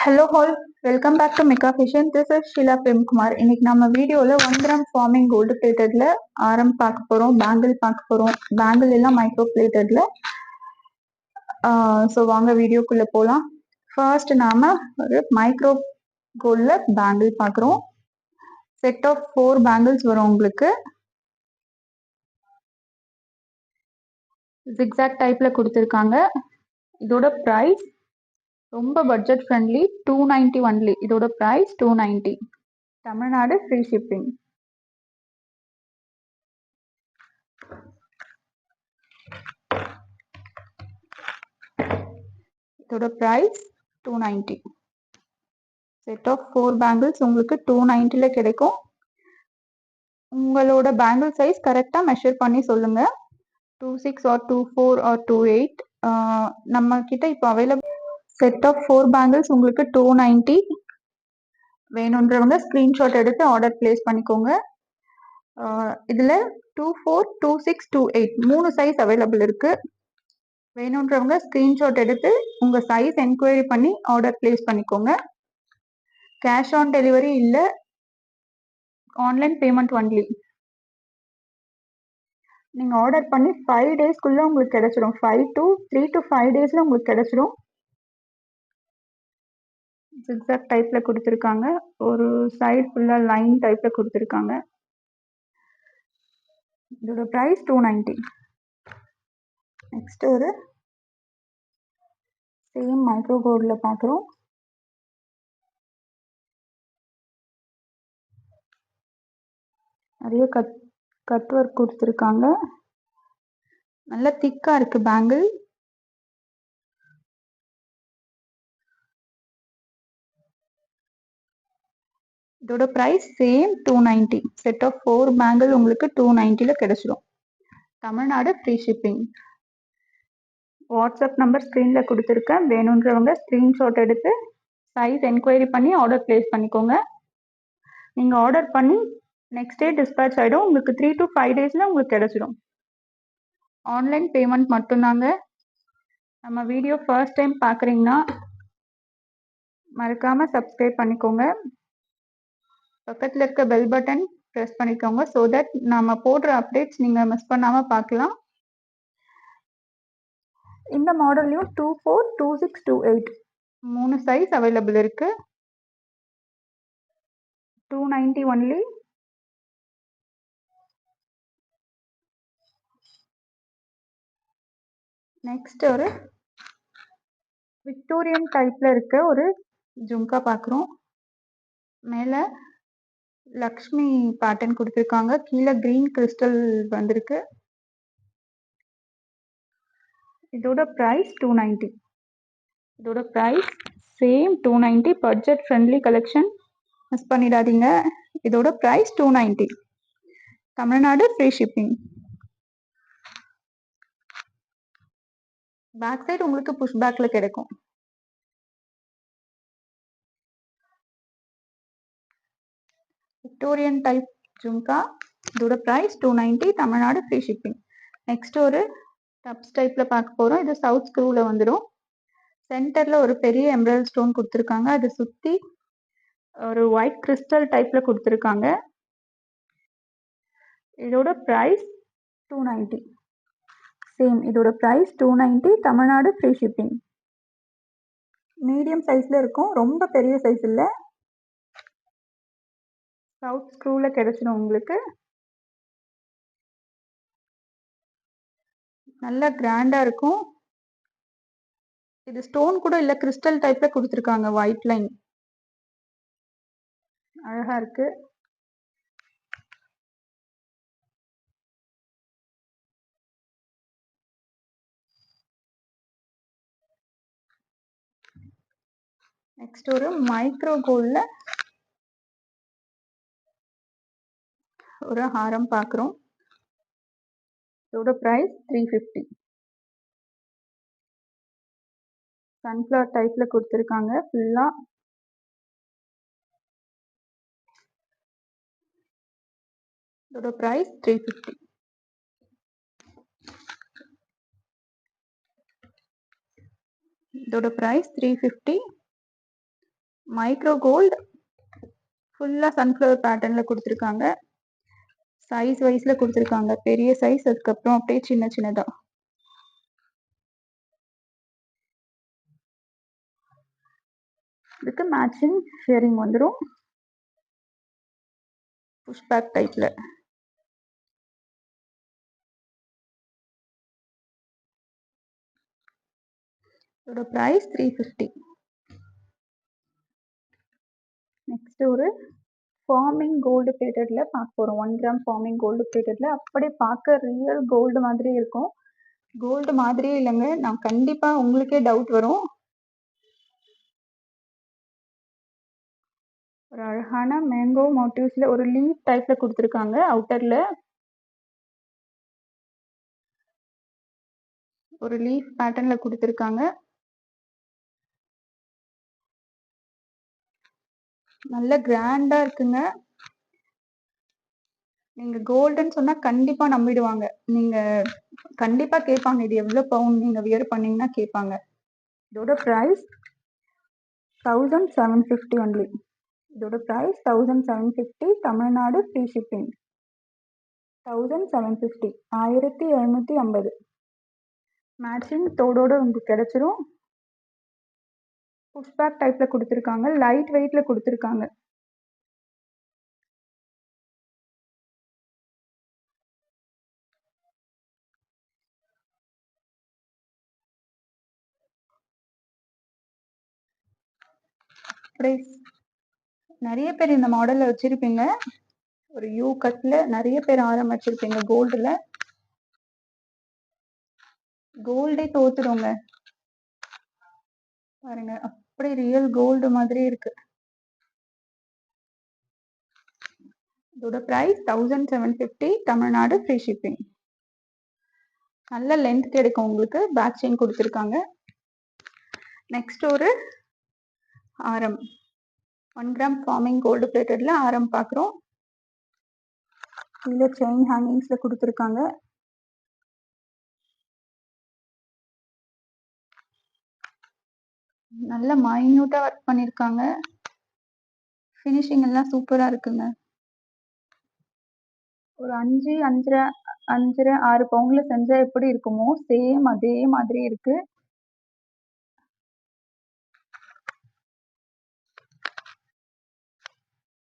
Hello all, welcome back to Mika fashion. This is Sheela Premkumar. இன்னைக்கு நம்ம வீடியோவில் 1 கிராம் ஃபார்மிங் கோல்டு பிளேட்டட்ல ஆரம் பார்க்க போகிறோம், பேங்கிள் பார்க்க போகிறோம். பேங்கிள் எல்லாம் மைக்ரோ பிளேட்டட்ல. ஸோ வாங்க வீடியோக்குள்ளே போகலாம். ஃபர்ஸ்ட் நாம ஒரு மைக்ரோ கோல்டில் பேங்கிள் பார்க்குறோம். செட் ஆஃப் 4 பேங்கிள்ஸ் வரும் உங்களுக்கு. ஜிக்ஸாக் டைப்பில் கொடுத்துருக்காங்க. இதோட ப்ரைஸ் ரொம்ப பட்ஜெட் ஃப்ரெண்ட்லி, 290 ஒன்லி. இதோட ப்ரைஸ் 290. Tamil Nadu free shipping. இதோட ப்ரைஸ் 290. செட் ஆஃப் 4 பேங்கிள்ஸ் உங்களுக்கு 290ல கிடைக்கும். உங்களோட பேங்கிள் சைஸ் கரெக்டாக மெஷர் பண்ணி சொல்லுங்க. 26 ஆர் 24 ஆர் 28 நம்ம கிட்ட இப்போ அவைலபிள். செட் ஆஃப் 4 பேங்கிள்ஸ் உங்களுக்கு 290. வேணுன்றவங்க ஸ்க்ரீன்ஷாட் எடுத்து ஆர்டர் பிளேஸ் பண்ணிக்கோங்க. இதில் 24, 26, 28 3 சைஸ் அவைலபிள் இருக்கு. வேணுன்றவங்க ஸ்க்ரீன்ஷாட் எடுத்து உங்கள் சைஸ் என்கொயரி பண்ணி ஆர்டர் பிளேஸ் பண்ணிக்கோங்க. கேஷ் ஆன் டெலிவரி இல்லை, ஆன்லைன் பேமெண்ட் ஒன்லி. நீங்கள் ஆர்டர் பண்ணி 5 டேஸ்க்குள்ளே உங்களுக்கு கிடைச்சிடும். 3 to 5 டேஸில் உங்களுக்கு கிடைச்சிடும். ஜிக்ஸாக் டைப்பில் கொடுத்துருக்காங்க. ஒரு சைடு ஃபுல்லாக லைன் டைப்பில் கொடுத்துருக்காங்க. இதோட ப்ரைஸ் 290. நெக்ஸ்ட் ஒரு சேம் மைக்ரோ கோல்டில் பார்க்குறோம். நிறைய கட் ஒர்க் கொடுத்துருக்காங்க. நல்ல திக்காக இருக்குது பேங்கிள். இதோட price same 290. Set of 4 bangle உங்களுக்கு 290ல கிடைச்சிடும். Tamil Nadu free shipping. WhatsApp number ஸ்க்ரீனில் கொடுத்துருக்கேன். வேணுன்றவங்க ஸ்க்ரீன்ஷாட் எடுத்து சைஸ் என்கொயரி பண்ணி ஆர்டர் பிளேஸ் பண்ணிக்கோங்க. நீங்கள் ஆர்டர் பண்ணி நெக்ஸ்ட் டே டிஸ்பேச் ஆகிடும். உங்களுக்கு 3 to 5 டேஸில் உங்களுக்கு கிடைச்சிடும். ஆன்லைன் பேமெண்ட் மட்டும்தாங்க. நம்ம வீடியோ ஃபர்ஸ்ட் டைம் பார்க்குறீங்கன்னா மறக்காமல் சப்ஸ்கிரைப் பண்ணிக்கோங்க. பக்கத்தில் இருக்க பெல் பட்டன் ப்ரெஸ் பண்ணிக்கோங்க. ஸோ தட் நம்ம போடுற அப்டேட்ஸ் நீங்கள் மிஸ் பண்ணாமல் பார்க்கலாம். இந்த மாடல்லையும் 24, 26, 28 3 சைஸ் அவைலபிள் இருக்கு. 290 ஒன்லி. நெக்ஸ்ட் ஒரு விக்டோரியன் டைப்ல இருக்க ஒரு ஜும்கா பார்க்குறோம். மேலே லக்ஷ்மி பேட்டர்ன் கொடுத்துருக்காங்க. கீழே கிரீன் கிறிஸ்டல் வந்திருக்கு. இதோட ப்ரைஸ் 290. இதோட price same 290. Budget friendly collection, miss பண்ணிடாதீங்க. இதோட price 290. Tamil Nadu free shipping. Back side உங்களுக்கு புஷ் பேக்ல கிடைக்கும். Victorian type jhumka. இதோட price 290. Tamil Nadu free shipping. Next ஒரு டப்ஸ் டைப்ல பார்க்க போறோம். இது சவுத் ஸ்க்ரூல வந்துடும். சென்டர்ல ஒரு பெரிய எம்ப்ராய்டரி ஸ்டோன் கொடுத்துருக்காங்க. அதை சுத்தி ஒரு ஒயிட் கிறிஸ்டல் டைப்ல கொடுத்துருக்காங்க. இதோட ப்ரைஸ் 290. சேம் இதோட price 290. Tamil Nadu free shipping. Medium சைஸ்ல இருக்கும், ரொம்ப பெரிய சைஸ் இல்லை. சவுத் ஸ்க்ரூல கிடைச்சிடும் உங்களுக்கு. நல்ல கிராண்டா இருக்கும். இது ஸ்டோன் கூட இல்லை, கிறிஸ்டல் டைப்ல கொடுத்துருக்காங்க. ஒயிட் லைன் அழகா இருக்கு. நெக்ஸ்ட் ஒரு மைக்ரோ கோல்ட்ல ஒரு ஹாரம் பார்க்குறோம். இதோட ப்ரைஸ் 350. சன்ஃப்ளவர் டைப்ல கொடுத்துருக்காங்க ஃபுல்லா. இதோட ப்ரைஸ் 350. இதோட ப்ரைஸ் 350. மைக்ரோ கோல்டு ஃபுல்லாக சன்ஃப்ளவர் பேட்டர்னில் கொடுத்துருக்காங்க. சைஸ் வைஸில் கொடுத்துருக்காங்க. பெரிய சைஸ், அதுக்கப்புறம் அப்படியே சின்ன சின்னதாக. இதுக்கு மேட்சிங் ஷேரிங் வந்துடும். புஷ் பேக் டைப்பில். இதோட ப்ரைஸ் 350. நெக்ஸ்ட் ஒரு ஃபார்மிங் கோல்டு பிளேட்டட்ல பார்க்க போகிறோம். 1 கிராம் ஃபார்மிங் கோல்டு பிளேட்டட்ல அப்படியே பார்க்க ரியல் கோல்டு மாதிரி இருக்கும். கோல்டு மாதிரியே இல்லைங்க, நான் கண்டிப்பாக உங்களுக்கே டவுட் வரும். ஒரு அழகான மேங்கோ மோட்டிவ்ஸ்ல ஒரு லீஃப் டைப்ல கொடுத்துருக்காங்க. அவுட்டர்ல ஒரு லீஃப் பேட்டர்ன்ல கொடுத்துருக்காங்க. நல்ல கிராண்டா இருக்குங்க. நீங்க கோல்டுன்னு சொன்னா கண்டிப்பா நம்பிடுவாங்க. நீங்க கண்டிப்பா கேட்பாங்க, இது எவ்வளவு பவுன் நீங்க வியர் பண்ணீங்கன்னா கேட்பாங்க. இதோட பிரைஸ் 1750 ஒன்லி. இதோட price 1750. Tamil Nadu free shipping. 1750, 1750. Matching தோடோட உங்களுக்கு கிடைச்சிரும். புஷ்பேக் டைப்ல கொடுத்துருக்காங்க. லைட் வெயிட்ல கொடுத்துருக்காங்க. நிறைய பேர் இந்த மாடல்ல வச்சிருப்பீங்க. ஒரு யூ கட்ல நிறைய பேர் ஆரம்பிச்சிருப்பீங்க. கோல்டுல கோல்டே தோத்துடுங்க பாருங்க, அப்படி ரியல் கோல்டு மாதிரி இருக்கு. இதோட பிரைஸ் 1750. Tamil Nadu free shipping. நல்ல லென்த் கிடைக்கும் உங்களுக்கு. பேக் செயின் கொடுத்துருக்காங்க. நெக்ஸ்ட் ஒரு ஆரம் 1 கிராம் ஃபார்மிங் கோல்டு பிளேட்டட்ல ஆரம் பார்க்குறோம். கீழே செயின் ஹேங்கிங்ஸ்ல கொடுத்துருக்காங்க. நல்ல மைன்யூட்டா ஒர்க் பண்ணிருக்காங்க. ஃபினிஷிங் எல்லாம் சூப்பரா இருக்குங்க. ஒரு 5, 5.5, 6 பவுண்ட்ல செஞ்சா எப்படி இருக்குமோ சேம் அதே மாதிரி இருக்கு.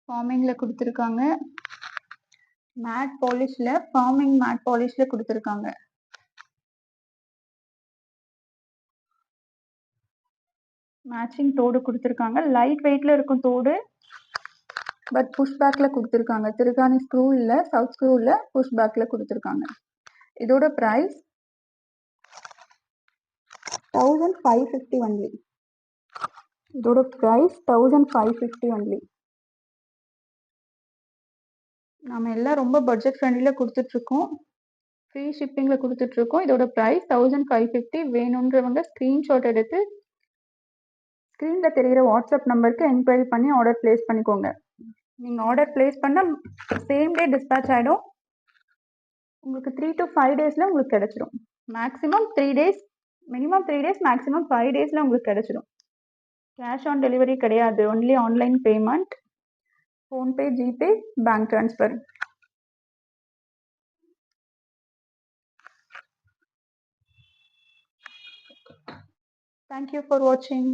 ஃபார்மிங்ல கொடுத்துருக்காங்க. மேட் பாலிஷ்ல, ஃபார்மிங் மேட் பாலிஷ்ல கொடுத்துருக்காங்க. மேட்சிங் தோடு கொடுத்துருக்காங்க. லைட் வெயிட்ல இருக்கும் தோடு, பட் புஷ் பேக்ல கொடுத்துருக்காங்க. திருகாணி ஸ்க்ரூ இல்ல, சவுத் ஸ்க்ரூ இல்ல, புஷ் பேக்ல கொடுத்துருக்காங்க. இதோட பிரைஸ் 1550 ஒன்லி. இதோட பிரைஸ் 1550 ஒன்லி. நாம எல்லாம் ரொம்ப பட்ஜெட் ஃப்ரெண்ட்லில கொடுத்துட்டு இருக்கோம். ஃப்ரீ ஷிப்பிங்ல கொடுத்துட்டு இருக்கோம். இதோட பிரைஸ் 1550. வேணுன்றவங்க ஸ்கிரீன்ஷாட் எடுத்து ஸ்க்ரீன்ல தெரிகிற வாட்ஸ்அப் நம்பருக்கு என்கொயரி பண்ணி ஆர்டர் பிளேஸ் பண்ணிக்கோங்க. நீங்க ஆர்டர் பிளேஸ் பண்ண சேம் டே டிஸ்பேச் ஆயிடும். உங்களுக்கு 3 to 5 டேஸ்ல உங்களுக்கு கிடைச்சிடும். Maximum 3 days, minimum 3 days, maximum 5 டேஸ்ல உங்களுக்கு கிடைச்சிடும். கேஷ் ஆன் டெலிவரி கிடையாது. Only online payment. PhonePe, GPay, bank transfer. Thank you for watching.